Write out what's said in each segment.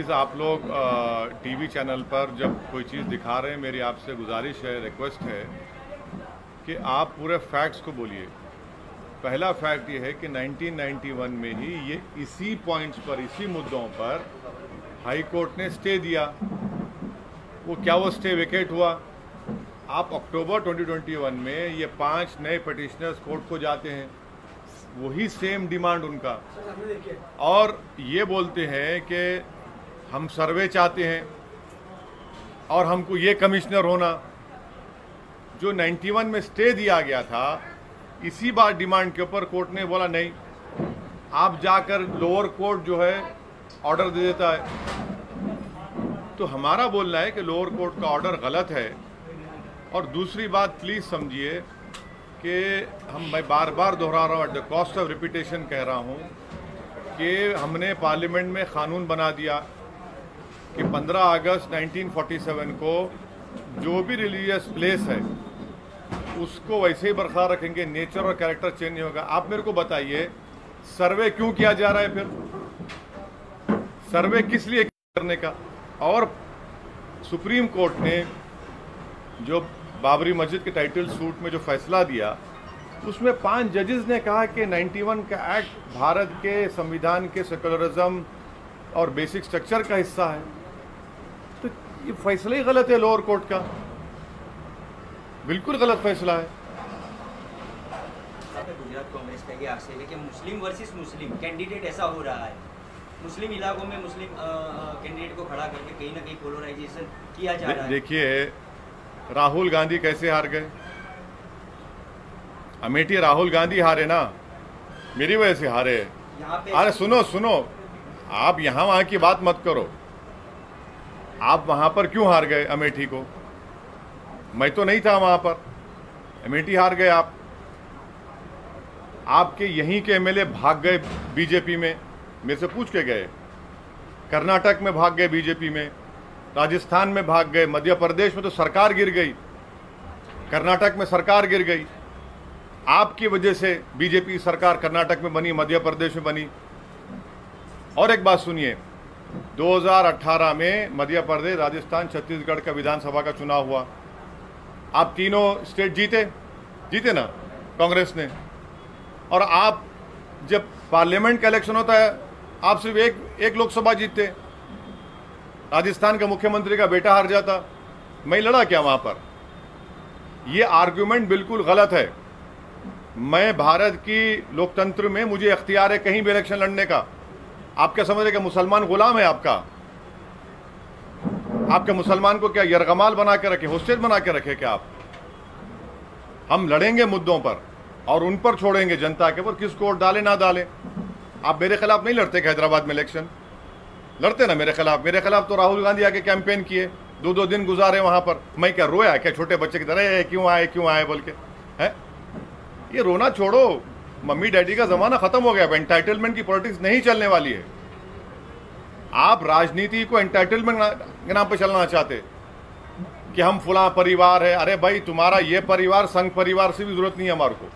Please आप लोग TV channel पर जब कोई चीज़ दिखा रहे हैं, मेरी आपसे गुजारिश है, रिक्वेस्ट है कि आप पूरे फैक्ट्स को बोलिए। पहला फैक्ट ये है कि 1991 में ही ये इसी पॉइंट्स पर, इसी मुद्दों पर हाई कोर्ट ने स्टे दिया। वो स्टे वेकेट हुआ? आप अक्टूबर 2021 में ये 5 नए पिटिशनर्स कोर्ट को जाते हैं, वही सेम डिमांड उनका, और ये बोलते हैं कि हम सर्वे चाहते हैं और हमको ये कमिश्नर होना। जो 91 में स्टे दिया गया था, इसी बार डिमांड के ऊपर कोर्ट ने बोला नहीं, आप जाकर लोअर कोर्ट जो है ऑर्डर दे देता है। तो हमारा बोलना है कि लोअर कोर्ट का ऑर्डर गलत है। और दूसरी बात प्लीज़ समझिए कि मैं बार बार दोहरा रहा हूँ, at the cost of repetition कह रहा हूँ कि हमने पार्लियामेंट में कानून बना दिया कि 15 अगस्त 1947 को जो भी रिलीजियस प्लेस है उसको वैसे ही बरकरार रखेंगे, नेचर और कैरेक्टर चेंज नहीं होगा। आप मेरे को बताइए, सर्वे क्यों किया जा रहा है? फिर सर्वे किस लिए करने का? और सुप्रीम कोर्ट ने जो बाबरी मस्जिद के टाइटल सूट में जो फैसला दिया, उसमें 5 जजेस ने कहा कि 91 का एक्ट भारत के संविधान के सेकुलरिज्म और बेसिक स्ट्रक्चर का हिस्सा है। तो ये फैसला ही गलत है लोअर कोर्ट का, बिल्कुल गलत फैसला है। गुजरात कांग्रेस का ये आक्षेप है कि मुस्लिम वर्सेस मुस्लिम कैंडिडेट ऐसा हो रहा है, मुस्लिम इलाकों में मुस्लिम कैंडिडेट को खड़ा करके कहीं ना कहीं पोलराइजेशन किया जा रहा है। देखिए, राहुल गांधी कैसे हार गए? अमेठी राहुल गांधी हारे ना, मेरी वजह से हारे। अरे सुनो, आप यहाँ वहाँ की बात मत करो। आप वहाँ पर क्यों हार गए अमेठी को? मैं तो नहीं था वहाँ पर, अमेठी हार गए आप। आपके यहीं के एमएलए भाग गए बीजेपी में, मेरे से पूछ के गए। कर्नाटक में भाग गए बीजेपी में, राजस्थान में भाग गए, मध्य प्रदेश में तो सरकार गिर गई, कर्नाटक में सरकार गिर गई। आपकी वजह से बीजेपी सरकार कर्नाटक में बनी, मध्य प्रदेश में बनी। और एक बात सुनिए, 2018 में मध्य प्रदेश, राजस्थान, छत्तीसगढ़ का विधानसभा का चुनाव हुआ। आप तीनों स्टेट जीते ना कांग्रेस ने। और आप जब पार्लियामेंट का इलेक्शन होता है, आप सिर्फ एक लोकसभा जीतते। राजस्थान का मुख्यमंत्री का बेटा हार जाता, मैं लड़ा क्या वहां पर? ये आर्गुमेंट बिल्कुल गलत है। मैं भारत की लोकतंत्र में मुझे इख्तियार है कहीं भी इलेक्शन लड़ने का। आप क्या समझ रहे कि मुसलमान गुलाम है आपका? आपके मुसलमान को क्या यरगमाल बना के रखे, होस्टेज बना के रखे क्या आप? हम लड़ेंगे मुद्दों पर और उन पर छोड़ेंगे जनता के ऊपर, किसको वोट डाले ना डाले। आप मेरे खिलाफ नहीं लड़ते कि हैदराबाद में इलेक्शन लड़ते ना मेरे खिलाफ तो राहुल गांधी आके कैंपेन किए, 2-2 दिन गुजारे वहां पर। मैं क्या रोया क्या छोटे बच्चे की तरह, क्यों आए बोल के? है ये रोना छोड़ो, मम्मी डैडी का जमाना खत्म हो गया। एंटाइटलमेंट की पॉलिटिक्स नहीं चलने वाली है। आप राजनीति को एंटाइटलमेंट के नाम पर चलना चाहते कि हम फुला परिवार है। अरे भाई, तुम्हारा ये परिवार संघ परिवार से भी जरूरत नहीं है हमारे को।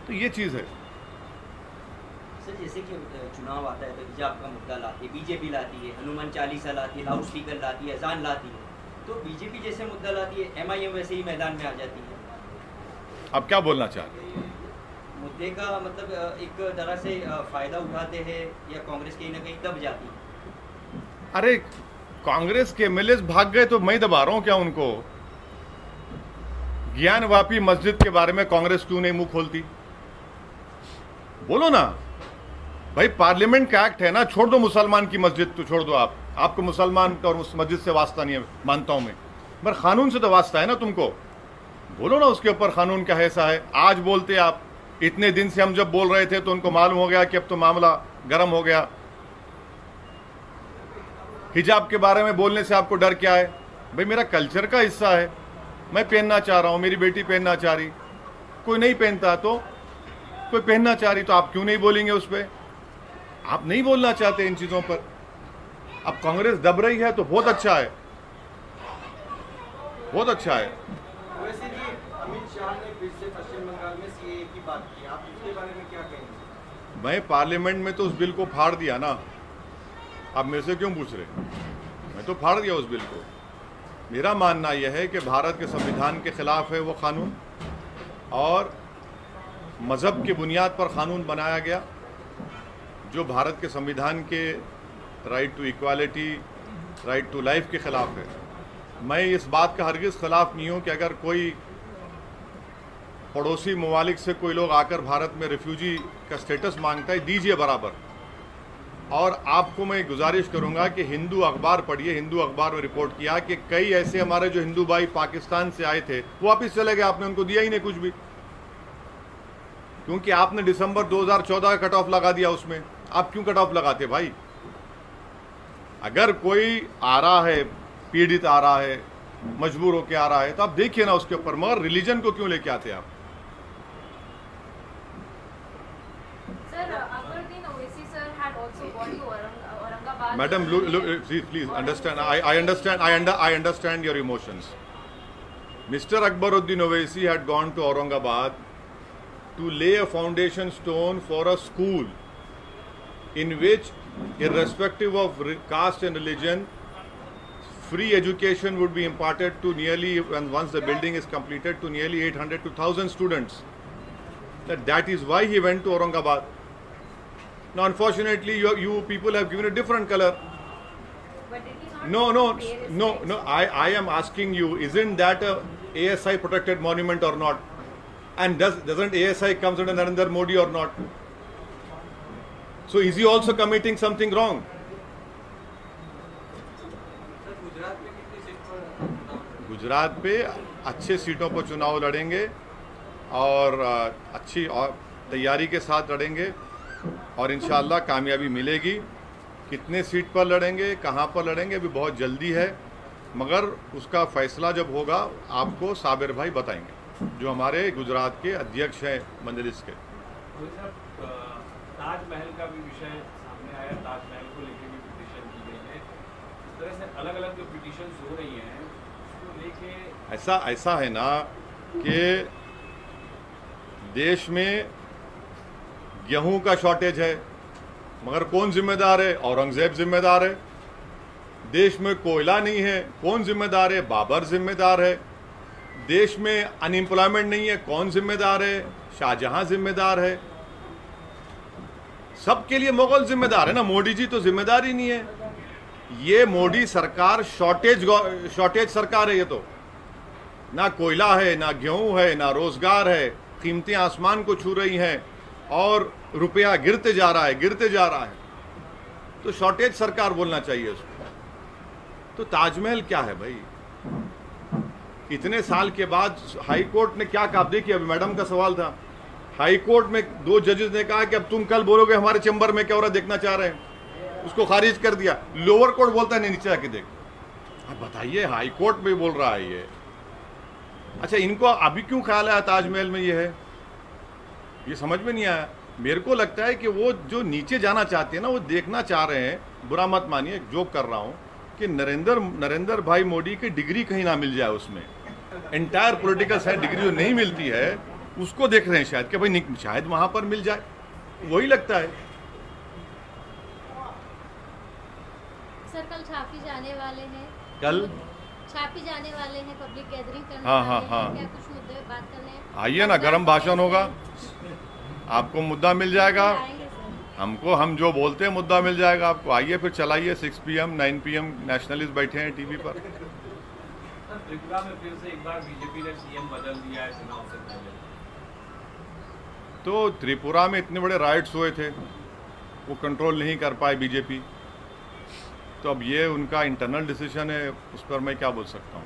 तो ये चीज है सर। जैसे कि चुनाव आता है तो हिजाब का मुद्दा लाती है बीजेपी, लाती है हनुमान चालीसा लाती है, लाउड स्पीकर लाती है, अजान लाती है। तो बीजेपी जैसे मुद्दा लाती है, एमआईएम वैसे ही मैदान में आ जाती है। अब क्या बोलना चाहते हैं? मुद्दे का मतलब एक तरह से फायदा उठाते हैं या कांग्रेस कहीं ना कहीं दब जाती है? अरे कांग्रेस के एमएलए भाग गए तो मैं दबा रहा हूं क्या उनको? ज्ञानवापी मस्जिद के बारे में कांग्रेस क्यों नहीं मुंह खोलती? बोलो ना भाई, पार्लियामेंट का एक्ट है ना, छोड़ दो मुसलमान की मस्जिद तो छोड़ दो। आपको मुसलमान और उस मस्जिद से वास्ता नहीं है, मानता हूं मैं, पर कानून से तो वास्ता है ना तुमको। बोलो ना उसके ऊपर कानून का ऐसा है। आज बोलते आप, इतने दिन से हम जब बोल रहे थे तो उनको मालूम हो गया कि अब तो मामला गर्म हो गया। हिजाब के बारे में बोलने से आपको डर क्या है? भाई मेरा कल्चर का हिस्सा है, मैं पहनना चाह रहा हूं, मेरी बेटी पहनना चाह रही, कोई नहीं पहनता तो कोई पहनना चाह रही, तो आप क्यों नहीं बोलेंगे उस पर? आप नहीं बोलना चाहते इन चीजों पर। अब कांग्रेस दब रही है तो बहुत अच्छा है, बहुत अच्छा है। वैसे भी अमित शाह ने फिर से पश्चिम बंगाल में सीएए की बात की, आप इसके बारे में क्या कहेंगे? मैं पार्लियामेंट में तो उस बिल को फाड़ दिया ना। आप मेरे से क्यों पूछ रहे? मैं तो फाड़ दिया उस बिल को। मेरा मानना यह है कि भारत के संविधान के खिलाफ है वो कानून, और मज़हब की बुनियाद पर कानून बनाया गया जो भारत के संविधान के right to equality, right to life के खिलाफ है। मैं इस बात का हरगिज़ खिलाफ नहीं हूँ कि अगर कोई पड़ोसी ममालिक से कोई लोग आकर भारत में रिफ्यूजी का स्टेटस मांगता है, दीजिए बराबर। और आपको मैं गुजारिश करूंगा कि हिंदू अखबार पढ़िए। हिंदू अखबार में रिपोर्ट किया कि कई ऐसे हमारे जो हिंदू भाई पाकिस्तान से आए थे वो वापिस चले गए, आपने उनको दिया ही नहीं कुछ भी, क्योंकि आपने दिसंबर 2014 का कट ऑफ लगा दिया। उसमें आप क्यों कट ऑफ लगाते भाई? अगर कोई आ रहा है, पीड़ित आ रहा है, मजबूर होकर आ रहा है, तो आप देखिए ना उसके ऊपर, मगर रिलीजन को क्यों लेके आते आप? Madam, look, please understand. I understand your emotions. Mr. Akbaruddin Owaisi had gone to Aurangabad to lay a foundation stone for a school in which, irrespective of caste and religion, free education would be imparted to nearly, once the building is completed, to nearly 800 to 1,000 students. That is why he went to Aurangabad. Now, unfortunately, you people have given a different color. But it is not No. I am asking you, isn't that a ASI protected monument or not? And doesn't ASI comes under Narendra Modi or not? So is he also committing something wrong? Gujarat पे अच्छे सीटों पर चुनाव लड़ेंगे और अच्छी और तैयारी के साथ लड़ेंगे और इंशाअल्लाह कामयाबी मिलेगी। कितने सीट पर लड़ेंगे, कहाँ पर लड़ेंगे, अभी बहुत जल्दी है, मगर उसका फैसला जब होगा आपको साबिर भाई बताएंगे, जो हमारे गुजरात के अध्यक्ष हैं मजलिस के। ताजमहल का भी विषय सामने आया, ताजमहल को लेकर भी पिटीशन की गई है। इस तरह से अलग अलग जो पिटीशन हो रही हैं उसको लेके ऐसा है ना कि देश में गेहूं का शॉर्टेज है, मगर कौन जिम्मेदार है? औरंगजेब जिम्मेदार है। देश में कोयला नहीं है, कौन जिम्मेदार है? बाबर जिम्मेदार है। देश में अनएम्प्लॉयमेंट नहीं है, कौन जिम्मेदार है? शाहजहां जिम्मेदार है। सबके लिए मुगल जिम्मेदार है ना, मोदी जी तो जिम्मेदार ही नहीं है। ये मोदी सरकार शॉर्टेज सरकार है। ये तो ना कोयला है, ना गेहूं है, ना रोजगार है, कीमतें आसमान को छू रही हैं और रुपया गिरते जा रहा है। तो शॉर्टेज सरकार बोलना चाहिए उसको। तो ताजमहल क्या है भाई? इतने साल के बाद हाई कोर्ट ने क्या कहा? देखिए, अभी मैडम का सवाल था, हाई कोर्ट में 2 जजेस ने कहा कि अब तुम कल बोलोगे हमारे चैम्बर में क्या हो रहा देखना चाह रहे हैं, उसको खारिज कर दिया। लोअर कोर्ट बोलता है नहीं, नीचे आके देख। अब बताइए, हाई कोर्ट में बोल रहा है ये। अच्छा, इनको अभी क्यों ख्याल आया ताजमहल में ये है? ये समझ में नहीं आया। मेरे को लगता है कि वो जो नीचे जाना चाहते हैं ना, वो देखना चाह रहे हैं, बुरा मत मानिए, जोक कर रहा हूँ, कि नरेंद्र भाई मोदी की डिग्री कहीं ना मिल जाए उसमें। एंटायर पॉलिटिकल साइंस डिग्री जो नहीं मिलती है उसको देख रहे हैं शायद, कि भाई शायद वहां पर मिल जाए, वही लगता है। सर, कल छापी जाने वाले हैं, पब्लिक गैदरिंग करने वाले हैं। क्या कुछ मुद्दे पे बात करने हैं? आइए ना, गरम भाषण होगा, आपको मुद्दा मिल जाएगा। हम जो बोलते हैं मुद्दा मिल जाएगा आपको। आइए फिर चलाइए। 6 PM 9 PM नेशनलिस्ट बैठे हैं टीवी पर। त्रिपुरा में फिर से एक बार बीजेपी ने सीएम बदल दिया है चुनाव से पहले। तो त्रिपुरा में इतने बड़े राइट्स हुए थे, वो कंट्रोल नहीं कर पाए बीजेपी। तो अब ये उनका इंटरनल डिसीजन है, उस पर मैं क्या बोल सकता हूँ।